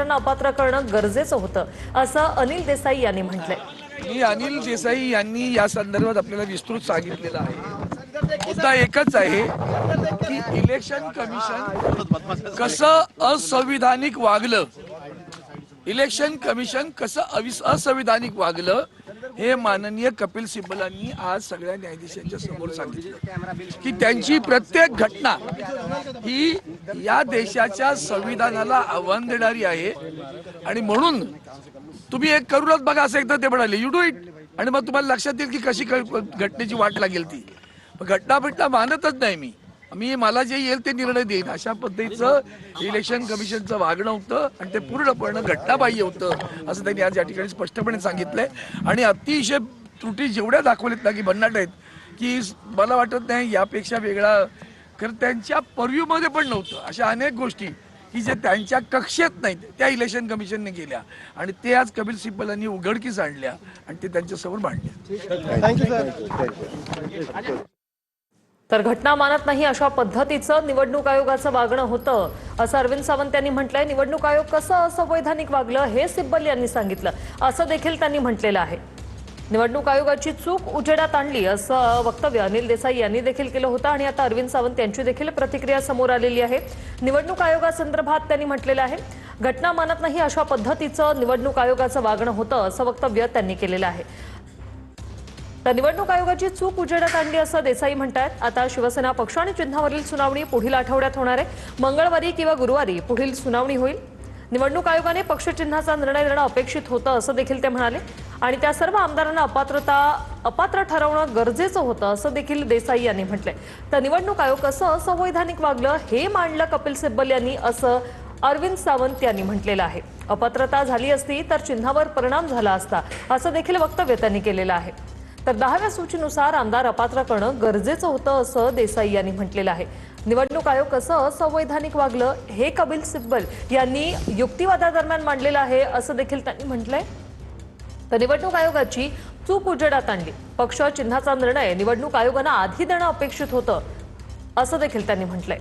आमदारांना अपात्र करणं गरजेचं होतं असं अनिल देसाई यांनी म्हटलंय। अनिल देसाई यांनी या संदर्भात आपल्याला विस्तृत सांगितलेलं आहे। मुद्दा एकच आहे की इलेक्शन कमिशन कसं असंविधानिक वागलं, इलेक्शन कमिशन कसं असंविधानिक वागलं हे माननीय कपिल सिब्बलांनी आज सगळ्या न्यायाधीशांच्या समोर सांगितलं की त्यांची प्रत्येक घटना ही या देशाच्या संविधानाला आव्हान देणारी आहे आणि म्हणून तुम्ही एक करूनच बघा असं एकदा ते म्हणाले, यू डू इट, आणि मग तुम्हाला लक्षात येईल की कशी घटनेची वाट लागेल ती। घटना मानतच नाही मी मला जे येईल ते निर्णय देईन अशा पद्धतीचं इलेक्शन कमिशनचं वागणं होतं आणि ते पूर्णपणे घटनाबाह्य होतं असं त्यांनी आज या ठिकाणी स्पष्टपणे सांगितलंय। आणि अतिशय त्रुटी जेवढ्या दाखवल्यात ना की भन्नाट आहेत की मला वाटत नाही यापेक्षा वेगळा खरं त्यांच्या पर्व्ह्यूमध्ये पण नव्हतं अशा अनेक गोष्टी की जे त्यांच्या कक्षेत नाहीत त्या इलेक्शन कमिशनने केल्या आणि ते आज कपिल सिब्बलांनी उघडकीस आणल्या आणि ते त्यांच्यासमोर मांडल्या। तर घटना मानत नाही अशा पद्धतीचं निवडणूक आयोगाचं वागणं होतं असं अरविंद सावंत यांनी म्हटलंय। निवडणूक आयोग कसं असंवैधानिक वागलं हे सिब्बल यांनी सांगितलं असं देखील त्यांनी म्हटलेलं आहे। निवडणूक आयोगाची चूक उजेडात आणली असं वक्तव्य अनिल देसाई यांनी देखील केलं होतं आणि आता अरविंद सावंत यांची देखील प्रतिक्रिया समोर आलेली आहे। निवडणूक आयोगासंदर्भात त्यांनी म्हटलेलं आहे, घटना मानत नाही अशा पद्धतीचं निवडणूक आयोगाचं वागणं होतं असं वक्तव्य त्यांनी केलेलं आहे। तर निवडणूक आयोगाची चूक उजेडात आणली असं देसाई म्हणतात। आता शिवसेना पक्ष आणि चिन्हावरील सुनावणी पुढील आठवड्यात होणार आहे। मंगळवारी किंवा गुरुवारी पुढील सुनावणी होईल। निवडणूक आयोगाने पक्षचिन्हाचा निर्णय देणं अपेक्षित होतं असं देखील ते म्हणाले आणि त्या सर्व आमदारांना अपात्र ठरवणं गरजेचं होतं असं देखील देसाई यांनी म्हटलंय। तर निवडणूक आयोग कसं असंवैधानिक वागलं हे मांडलं कपिल सिब्बल यांनी असं अरविंद सावंत यांनी म्हटलेलं आहे। अपात्रता झाली असती तर चिन्हावर परिणाम झाला असता असं देखील वक्तव्य त्यांनी केलेलं आहे। तर 10व्या सूचीनुसार आमदार अपात्र करणं गरजेचं होतं असं देसाई यांनी म्हटलेलं आहे। निवडणूक आयोग कसं असंवैधानिक वागलं हे कपिल सिब्बल यांनी युक्तिवादादरम्यान मांडलेलं आहे असं देखील त्यांनी म्हटलंय। तर निवडणूक आयोगाची चूक उजेडात आणली, पक्ष चिन्हाचा निर्णय निवडणूक आयोगानं आधी देणं अपेक्षित होतं असं देखील त्यांनी म्हटलंय।